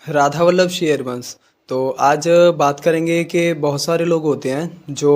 राधा वल्लभ शेरवंश। तो आज बात करेंगे कि बहुत सारे लोग होते हैं जो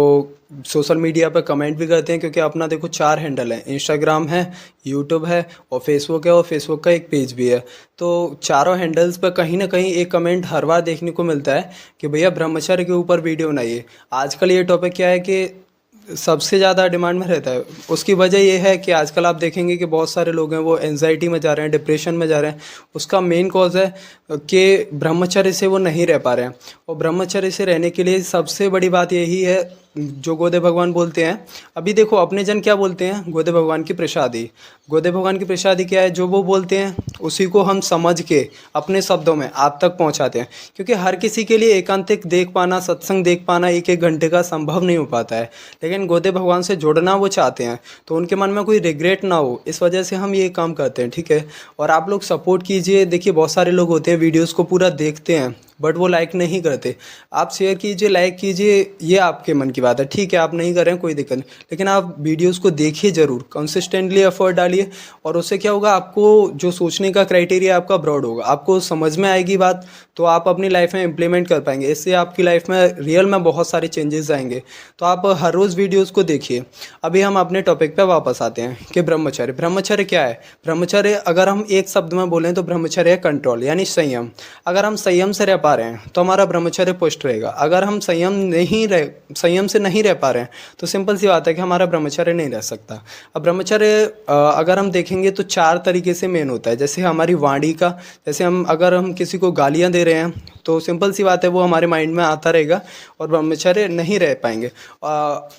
सोशल मीडिया पर कमेंट भी करते हैं, क्योंकि अपना देखो चार हैंडल है, इंस्टाग्राम है, यूट्यूब है और फेसबुक है, और फेसबुक का एक पेज भी है। तो चारों हैंडल्स पर कहीं ना कहीं एक कमेंट हर बार देखने को मिलता है कि भैया ब्रह्मचर्य के ऊपर वीडियो बनाइए। आजकल ये टॉपिक क्या है कि सबसे ज़्यादा डिमांड में रहता है। उसकी वजह ये है कि आजकल आप देखेंगे कि बहुत सारे लोग हैं वो एनजाइटी में जा रहे हैं, डिप्रेशन में जा रहे हैं। उसका मेन कॉज है कि ब्रह्मचर्य से वो नहीं रह पा रहे हैं। और ब्रह्मचर्य से रहने के लिए सबसे बड़ी बात यही है जो गोदे भगवान बोलते हैं। अभी देखो अपने जन क्या बोलते हैं, गोदे भगवान की प्रसादी। गोदे भगवान की प्रसादी क्या है, जो वो बोलते हैं उसी को हम समझ के अपने शब्दों में आप तक पहुंचाते हैं। क्योंकि हर किसी के लिए एकांतिक देख पाना, सत्संग देख पाना एक एक घंटे का संभव नहीं हो पाता है, लेकिन गोदे भगवान से जुड़ना वो चाहते हैं, तो उनके मन में कोई रिग्रेट ना हो, इस वजह से हम ये काम करते हैं। ठीक है, और आप लोग सपोर्ट कीजिए। देखिए बहुत सारे लोग होते हैं वीडियोस को पूरा देखते हैं बट वो लाइक नहीं करते। आप शेयर कीजिए, लाइक कीजिए, ये आपके मन की बात है। ठीक है, आप नहीं कर रहे हैं कोई दिक्कत नहीं, लेकिन आप वीडियोस को देखिए ज़रूर, कंसिस्टेंटली एफर्ट डालिए। और उससे क्या होगा, आपको जो सोचने का क्राइटेरिया आपका ब्रॉड होगा, आपको समझ में आएगी बात, तो आप अपनी लाइफ में इम्प्लीमेंट कर पाएंगे। इससे आपकी लाइफ में रियल में बहुत सारे चेंजेस आएंगे। तो आप हर रोज़ वीडियोज़ को देखिए। अभी हम अपने टॉपिक पे वापस आते हैं कि ब्रह्मचर्य। ब्रह्मचर्य क्या है? ब्रह्मचर्य अगर हम एक शब्द में बोलें तो ब्रह्मचर्य है कंट्रोल, यानी संयम। अगर हम संयम से रह पा रहे हैं तो हमारा ब्रह्मचर्य पुष्ट रहेगा। अगर हम संयम से नहीं रह पा रहे हैं तो सिंपल सी बात है कि हमारा ब्रह्मचर्य नहीं रह सकता। अब ब्रह्मचर्य अगर हम देखेंगे तो चार तरीके से मेन होता है। जैसे हमारी वाणी का, जैसे अगर हम किसी को गालियाँ दे रहे हैं तो सिंपल सी बात है वो हमारे माइंड में आता रहेगा और ब्रह्मचर्य नहीं रह पाएंगे।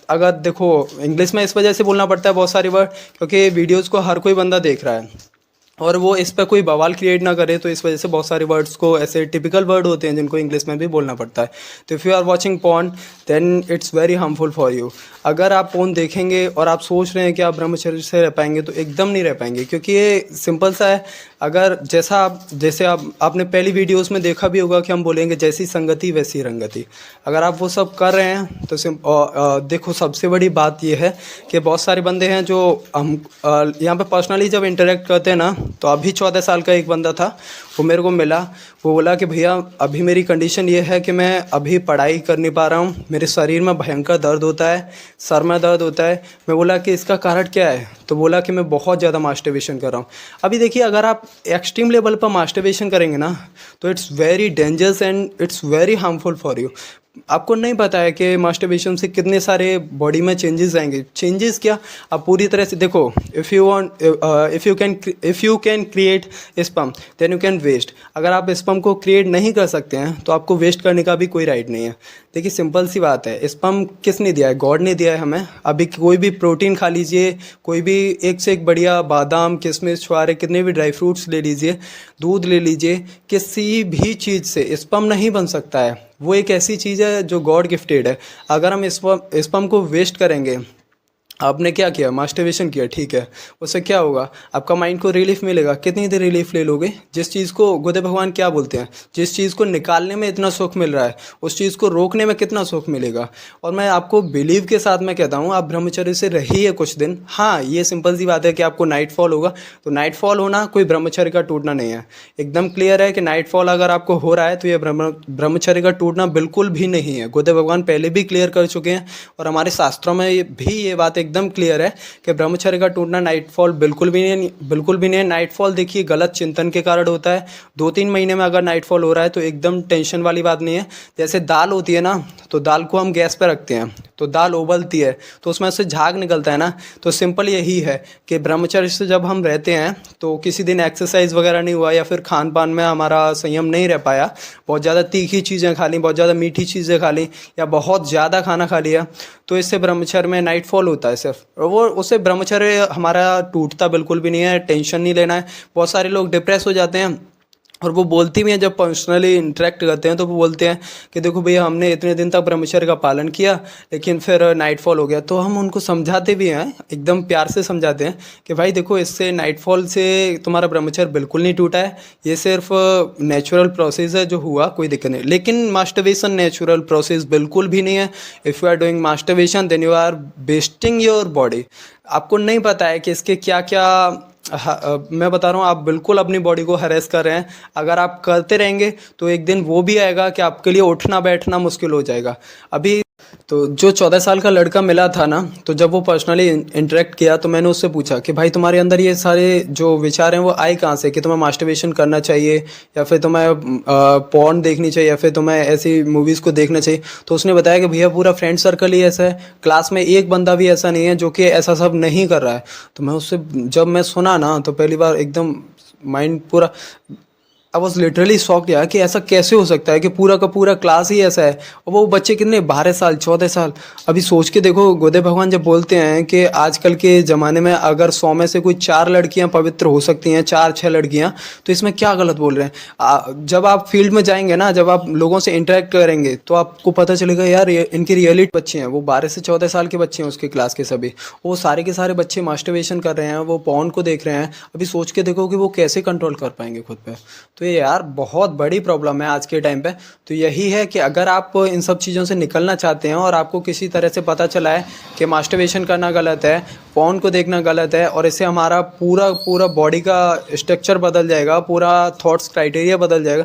अगर देखो इंग्लिश में इस वजह से बोलना पड़ता है बहुत सारी वर्ड, क्योंकि वीडियोज़ को हर कोई बंदा देख रहा है और वो इस पर कोई बवाल क्रिएट ना करे, तो इस वजह से बहुत सारे वर्ड्स को, ऐसे टिपिकल वर्ड होते हैं जिनको इंग्लिश में भी बोलना पड़ता है। तो if you are watching porn then it's very harmful for you. अगर आप पॉर्न देखेंगे और आप सोच रहे हैं कि आप ब्रह्मचर्य से रह पाएंगे तो एकदम नहीं रह पाएंगे, क्योंकि ये सिंपल सा है। अगर जैसे आपने पहली वीडियोस में देखा भी होगा कि हम बोलेंगे जैसी संगति वैसी रंगति। अगर आप वो सब कर रहे हैं तो देखो सबसे बड़ी बात ये है कि बहुत सारे बंदे हैं जो हम यहाँ पे पर्सनली जब इंटरेक्ट करते हैं ना, तो अभी 14 साल का एक बंदा था, वो मेरे को मिला। वो बोला कि भैया अभी मेरी कंडीशन ये है कि मैं अभी पढ़ाई कर नहीं पा रहा हूँ, मेरे शरीर में भयंकर दर्द होता है, सर में दर्द होता है। मैं बोला कि इसका कारण क्या है, तो बोला कि मैं बहुत ज़्यादा मास्टरबेशन कर रहा हूँ। अभी देखिए अगर आप एक्सट्रीम लेवल पर मास्टरबेशन करेंगे ना तो it's very dangerous and it's very harmful for you. आपको नहीं पता है कि मास्टरबेशन से कितने सारे बॉडी में चेंजेस आएंगे। चेंजेस क्या, आप पूरी तरह से देखो, if you can create sperm then you can waste. अगर आप स्पर्म को क्रिएट नहीं कर सकते हैं तो आपको वेस्ट करने का भी कोई राइट नहीं है। देखिए सिंपल सी बात है, स्पर्म किसने दिया है? गॉड ने दिया है हमें। अभी कोई भी प्रोटीन खा लीजिए, कोई भी एक से एक बढ़िया बादाम, किशमिश, छुआरे, कितने भी ड्राई फ्रूट्स ले लीजिए, दूध ले लीजिए, किसी भी चीज़ से स्पर्म नहीं बन सकता है। वो एक ऐसी चीज़ है जो गॉड गिफ्टेड है। अगर हम स्पर्म को वेस्ट करेंगे, आपने क्या किया, मास्टरबेशन किया, ठीक है, उससे क्या होगा, आपका माइंड को रिलीफ मिलेगा। कितनी देर रिलीफ ले लोगे? जिस चीज़ को गोदे भगवान क्या बोलते हैं, जिस चीज़ को निकालने में इतना सुख मिल रहा है उस चीज़ को रोकने में कितना सुख मिलेगा। और मैं आपको बिलीव के साथ मैं कहता हूँ, आप ब्रह्मचर्य से रहिए कुछ दिन। हाँ, ये सिंपल सी बात है कि आपको नाइट फॉल होगा, तो नाइट फॉल होना कोई ब्रह्मचर्य का टूटना नहीं है। एकदम क्लियर है कि नाइट फॉल अगर आपको हो रहा है तो ये ब्रह्मचर्य का टूटना बिल्कुल भी नहीं है। गोदे भगवान पहले भी क्लियर कर चुके हैं और हमारे शास्त्रों में भी ये बात एकदम क्लियर है कि ब्रह्मचर्य का टूटना नाइटफॉल बिल्कुल भी नहीं, बिल्कुल भी नहीं है। नाइटफॉल देखिए गलत चिंतन के कारण होता है। 2-3 महीने में अगर नाइटफॉल हो रहा है तो एकदम टेंशन वाली बात नहीं है। जैसे दाल होती है ना, तो दाल को हम गैस पर रखते हैं तो दाल उबलती है तो उसमें से झाग निकलता है ना। तो सिंपल यही है कि ब्रह्मचर्य से जब हम रहते हैं तो किसी दिन एक्सरसाइज वगैरह नहीं हुआ या फिर खान पान में हमारा संयम नहीं रह पाया, बहुत ज़्यादा तीखी चीज़ें खा ली, बहुत ज़्यादा मीठी चीज़ें खा ली या बहुत ज़्यादा खाना खा लिया, तो इससे ब्रह्मचर्य में नाइटफॉल होता है सिर्फ। वो उससे ब्रह्मचर्य हमारा टूटता बिल्कुल भी नहीं है। टेंशन नहीं लेना है। बहुत सारे लोग डिप्रेस हो जाते हैं और वो बोलती भी हैं, जब पर्सनली इंटरेक्ट करते हैं तो वो बोलते हैं कि देखो भैया हमने इतने दिन तक ब्रह्मचर्य का पालन किया लेकिन फिर नाइटफॉल हो गया। तो हम उनको समझाते भी हैं, एकदम प्यार से समझाते हैं कि भाई देखो इससे नाइटफॉल से तुम्हारा ब्रह्मचर्य बिल्कुल नहीं टूटा है, ये सिर्फ नेचुरल प्रोसेस है जो हुआ, कोई दिक्कत नहीं। लेकिन मास्टरबेशन नेचुरल प्रोसेस बिल्कुल भी नहीं है। If you are doing masturbation then you are wasting your body. आपको नहीं पता है कि इसके क्या क्या हाँ, मैं बता रहा हूँ आप बिल्कुल अपनी बॉडी को हैरेस कर रहे हैं। अगर आप करते रहेंगे तो एक दिन वो भी आएगा कि आपके लिए उठना बैठना मुश्किल हो जाएगा। अभी तो जो 14 साल का लड़का मिला था ना, तो जब वो पर्सनली इंटरेक्ट किया तो मैंने उससे पूछा कि भाई तुम्हारे अंदर ये सारे जो विचार हैं वो आए कहाँ से, कि तुम्हें मास्टरबेशन करना चाहिए या फिर तुम्हें पॉर्न देखनी चाहिए या फिर तुम्हें ऐसी मूवीज़ को देखना चाहिए। तो उसने बताया कि भैया पूरा फ्रेंड सर्कल ही ऐसा है, क्लास में एक बंदा भी ऐसा नहीं है जो कि ऐसा सब नहीं कर रहा है। तो मैं उससे जब मैं सुना ना तो पहली बार एकदम माइंड पूरा आई वॉज लिटरली शॉक्ड यार कि ऐसा कैसे हो सकता है कि पूरा का पूरा क्लास ही ऐसा है। और वो बच्चे कितने 12 साल 14 साल। अभी सोच के देखो, गोदे भगवान जब बोलते हैं कि आजकल के ज़माने में अगर 100 में से कोई 4 लड़कियां पवित्र हो सकती हैं, 4-6 लड़कियां, तो इसमें क्या गलत बोल रहे हैं। जब आप फील्ड में जाएंगे ना, जब आप लोगों से इंटरेक्ट करेंगे तो आपको पता चलेगा यार इनकी रियलिटी बच्चे हैं, वो 12 से 14 साल के बच्चे हैं उसके क्लास के सभी। वो सारे के सारे बच्चे मास्टरबेशन कर रहे हैं, वो पॉर्न को देख रहे हैं। अभी सोच के देखो कि वो कैसे कंट्रोल कर पाएंगे खुद पे। तो ये यार बहुत बड़ी प्रॉब्लम है आज के टाइम पे। तो यही है कि अगर आप इन सब चीज़ों से निकलना चाहते हैं और आपको किसी तरह से पता चला है कि मास्टरबेशन करना गलत है, पॉर्न को देखना गलत है और इससे हमारा पूरा पूरा बॉडी का स्ट्रक्चर बदल जाएगा, पूरा थॉट्स क्राइटेरिया बदल जाएगा,